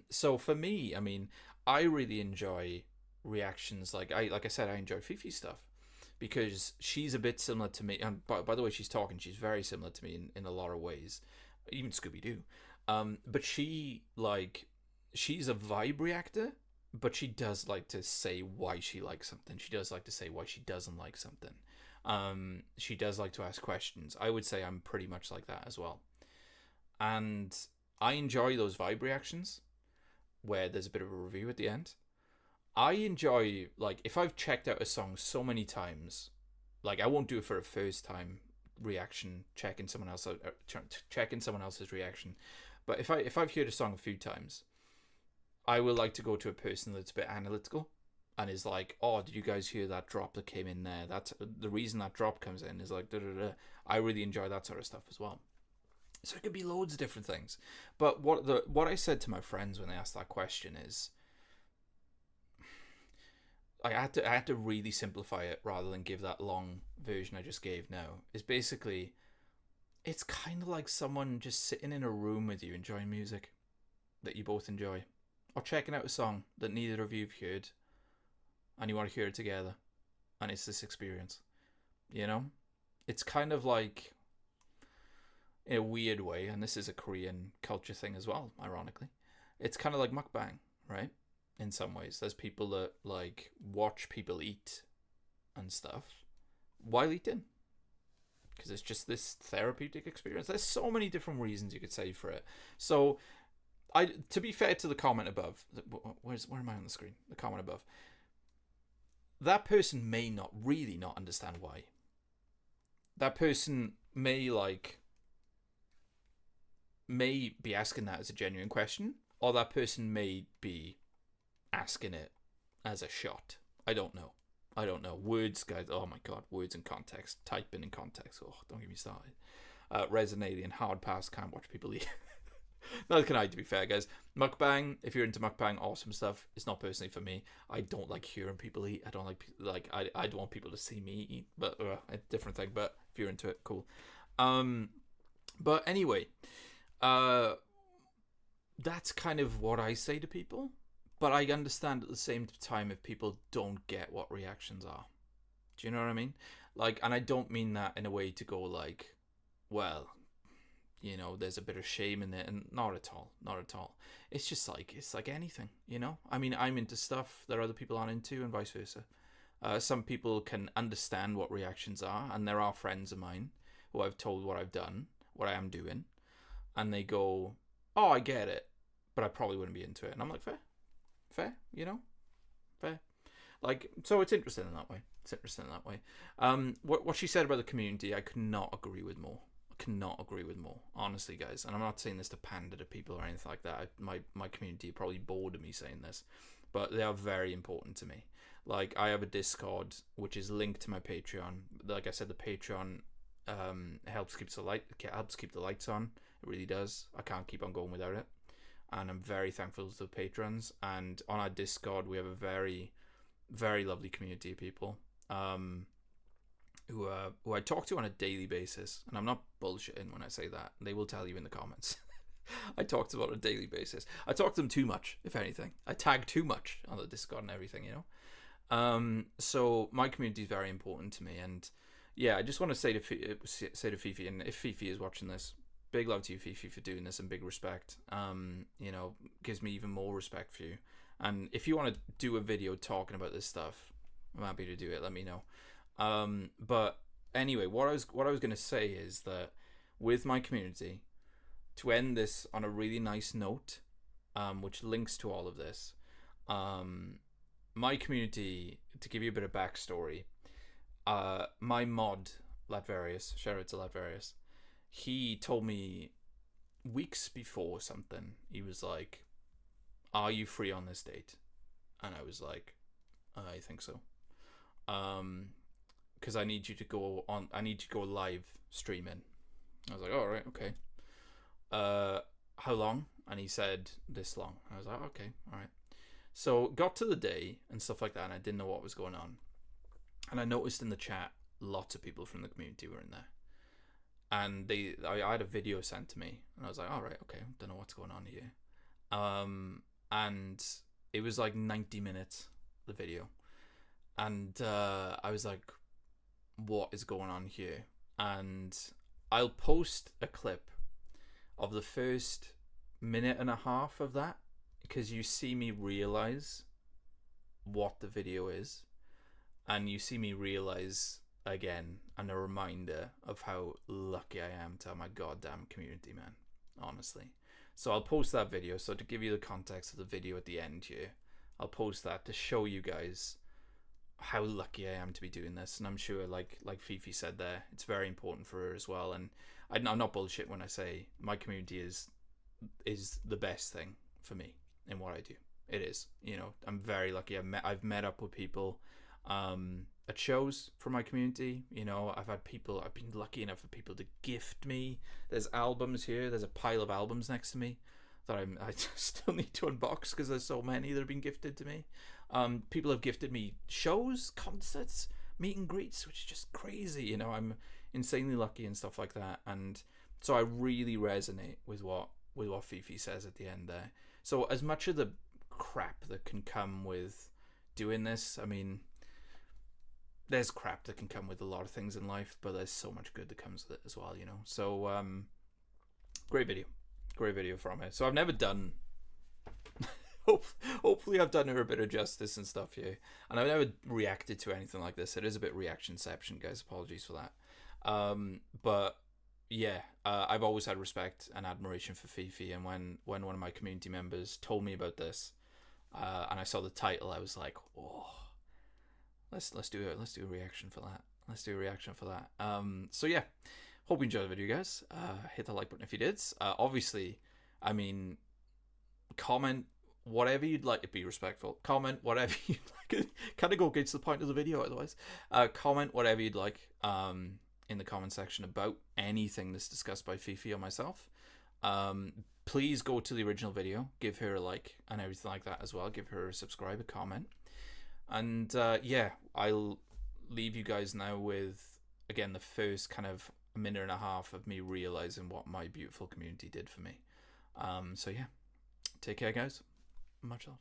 So for me, I mean, I really enjoy reactions. Like I said, I enjoy Fifi stuff because she's a bit similar to me. And by the way, she's very similar to me in a lot of ways, even Scooby-Doo. But she's a vibe reactor, but she does like to say why she likes something. She does like to say why she doesn't like something. She does like to ask questions. I would say I'm pretty much like that as well. And I enjoy those vibe reactions where there's a bit of a review at the end. I enjoy, like, if I've checked out a song so many times, like, I won't do it for a first time reaction, checking someone else's reaction. But if I've heard a song a few times, I will like to go to a person that's a bit analytical and is like, oh, did you guys hear that drop that came in there? That's the reason that drop comes in is like, da da da. I really enjoy that sort of stuff as well. So it could be loads of different things. But what I said to my friends when they asked that question is, I had to really simplify it rather than give that long version I just gave now. Is basically, it's kind of like someone just sitting in a room with you enjoying music that you both enjoy, or checking out a song that neither of you have heard and you want to hear it together, and it's this experience, you know? It's kind of like, in a weird way, and this is a Korean culture thing as well, ironically, it's kind of like mukbang, right? In some ways, there's people that like watch people eat and stuff while eating, because it's just this therapeutic experience. There's so many different reasons you could say for it. So to be fair to the comment above, where am I on the screen? The comment above. That person may not understand why. That person may be asking that as a genuine question, or that person may be asking it as a shot. I don't know. Words, guys. Oh my god, words in context. Typing in context. Oh, don't get me started. Resonating, hard pass, can't watch people eat. Neither can I, to be fair, guys. Mukbang, if you're into mukbang, awesome stuff. It's not personally for me. I don't like hearing people eat. I don't like I don't want people to see me eat, but a different thing. But if you're into it, cool. But anyway, that's kind of what I say to people. But I understand at the same time if people don't get what reactions are. Do you know what I mean? Like, and I don't mean that in a way to go like, well, you know, there's a bit of shame in it, and not at all, not at all. It's just like, it's like anything, you know? I mean, I'm into stuff that other people aren't into, and vice versa. Some people can understand what reactions are, and there are friends of mine who I've told what I've done, what I am doing, and they go, oh, I get it, but I probably wouldn't be into it. And I'm like, fair, you know? Fair. Like, so it's interesting in that way. It's interesting in that way. What she said about the community, I could not agree with more. Cannot agree with more, honestly, guys. And I'm not saying this to pander to people or anything like that. My community are probably bored of me saying this, but they are very important to me. Like, I have a Discord which is linked to my Patreon. Like I said, the Patreon helps keep the lights on. It really does. I can't keep on going without it, and I'm very thankful to the patrons. And on our Discord, we have a very, very lovely community of people. Who I talk to on a daily basis, and I'm not bullshitting when I say that. They will tell you in the comments. I talk to them on a daily basis. I talk to them too much, if anything. I tag too much on the Discord and everything, you know. So my community is very important to me, and yeah, I just want to say to Fifi, and if Fifi is watching this, big love to you, Fifi, for doing this, and big respect. You know, gives me even more respect for you. And if you want to do a video talking about this stuff, I'm happy to do it. Let me know. But anyway, what I was going to say is that with my community, to end this on a really nice note, which links to all of this, my community, to give you a bit of backstory, my mod, Latvarius, shout out to Latvarius, he told me weeks before something, he was like, are you free on this date? And I was like, I think so. Because I need you to go live streaming. I was like, all right, okay. How long? And he said this long. I was like, okay, all right. So got to the day and stuff like that, and I didn't know what was going on. And I noticed in the chat, lots of people from the community were in there. And I had a video sent to me, and I was like, all right, okay, don't know what's going on here. And it was like 90 minutes, the video. And I was like, what is going on here? And I'll post a clip of the first minute and a half of that, because you see me realize what the video is, and you see me realize again, and a reminder of how lucky I am to have my goddamn community, man, honestly. So I'll post that video. So to give you the context of the video at the end here, I'll post that to show you guys how lucky I am to be doing this. And I'm sure, like Fifi said there, it's very important for her as well. And I'm not bullshit when I say my community is the best thing for me in what I do. It is, you know, I'm very lucky. I've met up with people at shows from my community. You know, I've been lucky enough for people to gift me. There's albums here. There's a pile of albums next to me that I still need to unbox because there's so many that have been gifted to me. People have gifted me shows, concerts, meet and greets, which is just crazy. You know, I'm insanely lucky and stuff like that. And so I really resonate with what Fifi says at the end there. So as much of the crap that can come with doing this, I mean, there's crap that can come with a lot of things in life, but there's so much good that comes with it as well, you know. So great video from her. So I've never done hopefully I've done her a bit of justice and stuff here, and I've never reacted to anything like this. It is a bit reactionception, guys, apologies for that. But yeah, I've always had respect and admiration for Fifi, and when one of my community members told me about this, and I saw the title, I was like, oh, let's do a reaction for that. So yeah, hope you enjoyed the video, guys. Hit the like button if you did. Obviously, I mean, comment whatever you'd like to be respectful. Comment whatever you'd like. Kind of go against the point of the video otherwise. Comment whatever you'd like in the comment section about anything that's discussed by Fifi or myself. Please go to the original video, give her a like and everything like that as well. Give her a subscribe, a comment. And yeah, I'll leave you guys now with again, the first kind of a minute and a half of me realizing what my beautiful community did for me. So yeah, take care, guys. Much love.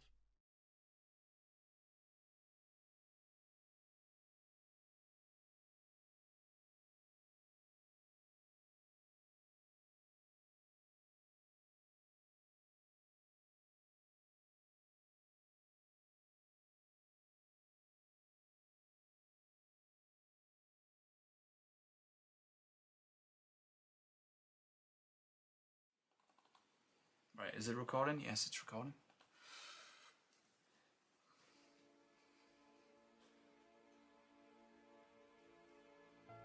Right, is it recording? Yes, it's recording.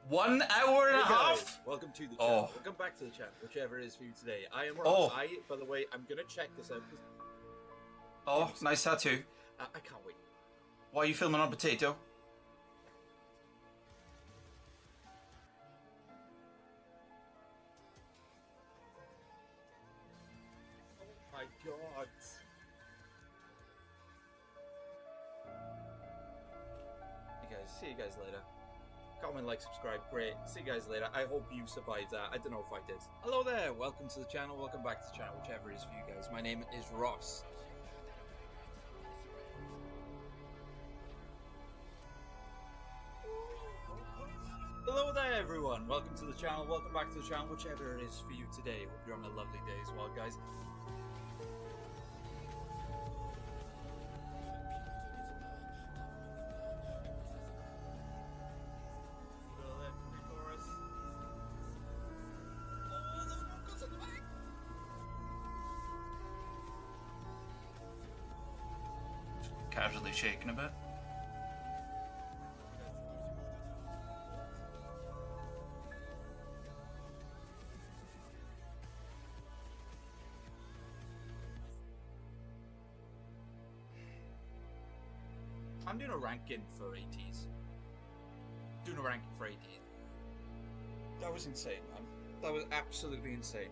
One hour and a half? Welcome to the channel. Welcome back to the channel, whichever it is for you today. I am Ross. By the way, I'm gonna check this out. Oh, nice tattoo. I can't wait. Why are you filming on potato? Oh my god. Hey guys, see you guys later. Comment, like, subscribe, great. See you guys later. I hope you survived that. I don't know if I did. Hello there, welcome to the channel, welcome back to the channel, whichever it is for you guys. My name is Ross. Hello there everyone, welcome to the channel, welcome back to the channel, whichever it is for you today. Hope you're on a lovely day as well, guys. Casually shaking a bit. I'm doing a ranking for ATs. Doing a ranking for ATs. That was insane, man. That was absolutely insane.